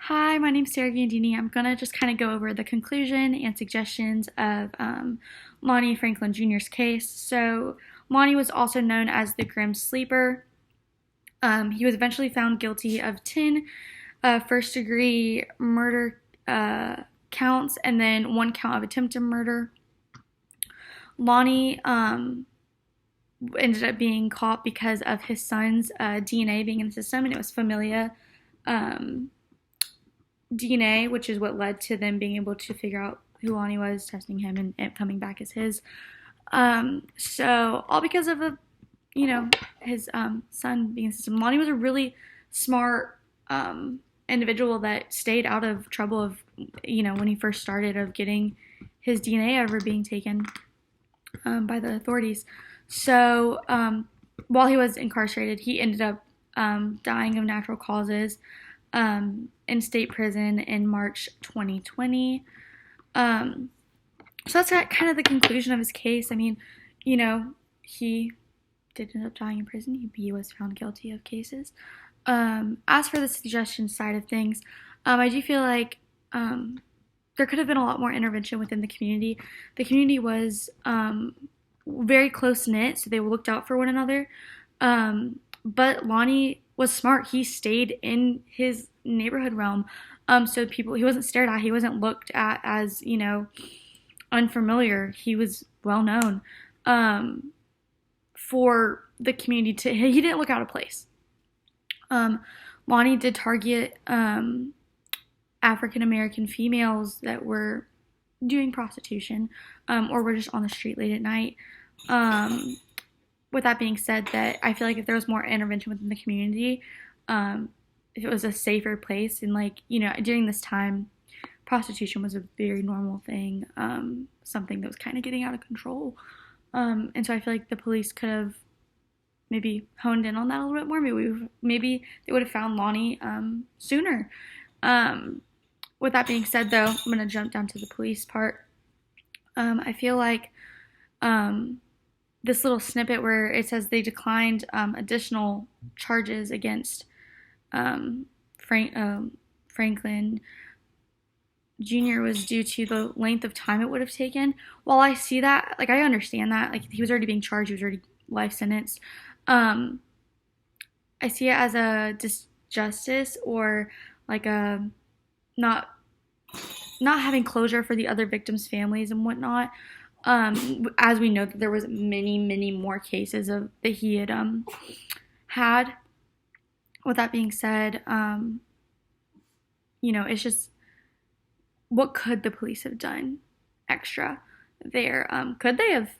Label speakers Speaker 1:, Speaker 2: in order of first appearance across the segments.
Speaker 1: Hi, my name's Sarah Gandini. I'm gonna just kind of go over the conclusion and suggestions of Lonnie Franklin Jr.'s case. So, Lonnie was also known as the Grim Sleeper. He was eventually found guilty of 10 first degree murder counts and then one count of attempted murder. Lonnie ended up being caught because of his son's DNA being in the system, and it was familia. DNA, which is what led to them being able to figure out who Lonnie was, testing him, and it coming back as his. So all because of his son being in the system. Lonnie was a really smart individual that stayed out of trouble of when he first started of getting his DNA ever being taken by the authorities. So while he was incarcerated, he ended up dying of natural causes in state prison in March 2020. So that's kind of the conclusion of his case. I mean, he did end up dying in prison. He was found guilty of cases. As for the suggestion side of things, I do feel like there could have been a lot more intervention within the community. The community was very close-knit, so they looked out for one another. But Lonnie was smart. He stayed in his neighborhood realm. So he wasn't stared at. He wasn't looked at as, unfamiliar. He was well known for the community he didn't look out of place. Lonnie did target African American females that were doing prostitution or were just on the street late at night. With that being said, that I feel like if there was more intervention within the community, if it was a safer place, and during this time, prostitution was a very normal thing, something that was kind of getting out of control. And so I feel like the police could have maybe honed in on that a little bit more. Maybe they would have found Lonnie sooner. With that being said, though, I'm going to jump down to the police part. I feel like this little snippet where it says they declined additional charges against Franklin Jr. was due to the length of time it would have taken. While I see that, I understand that, he was already being charged, he was already life sentenced. I see it as a disjustice or a not having closure for the other victims' families and whatnot. As we know that there was many more cases that he had had. With that being said, it's just, what could the police have done extra there? Could they have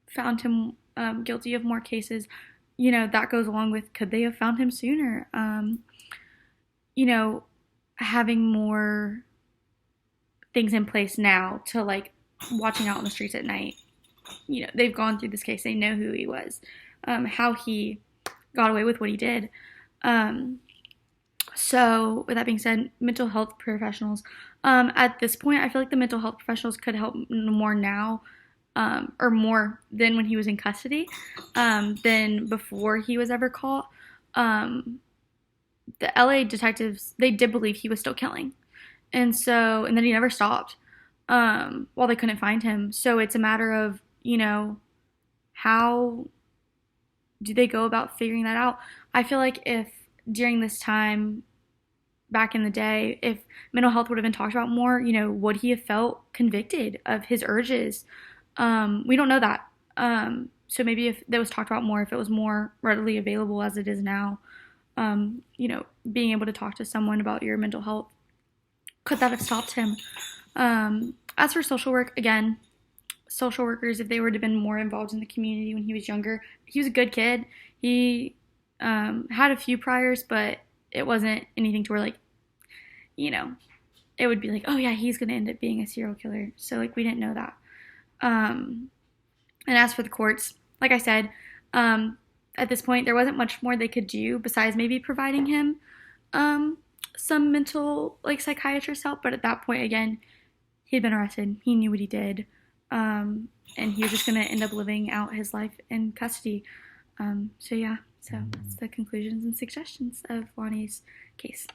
Speaker 1: found him guilty of more cases? That goes along with, could they have found him sooner? Having more things in place now to watching out on the streets at night. They've gone through this case. They know who he was, how he got away with what he did. So with that being said, mental health professionals, at this point, I feel like the mental health professionals could help more now, or more than when he was in custody, than before he was ever caught. The LA detectives, they did believe he was still killing. And then he never stopped, while they couldn't find him. So it's a matter of, how do they go about figuring that out? I feel like if during this time back in the day, if mental health would have been talked about more, would he have felt convicted of his urges? We don't know that. So maybe if that was talked about more, if it was more readily available as it is now, being able to talk to someone about your mental health, could that have stopped him? As for social work, again, social workers, if they would have been more involved in the community when he was younger, he was a good kid. He had a few priors, but it wasn't anything to where it would be oh yeah, he's going to end up being a serial killer. So we didn't know that. And as for the courts, like I said, at this point, there wasn't much more they could do besides maybe providing him some mental, psychiatrist help. But at that point, again, he had been arrested. He knew what he did. And he was just going to end up living out his life in custody. So that's the conclusions and suggestions of Lonnie's case.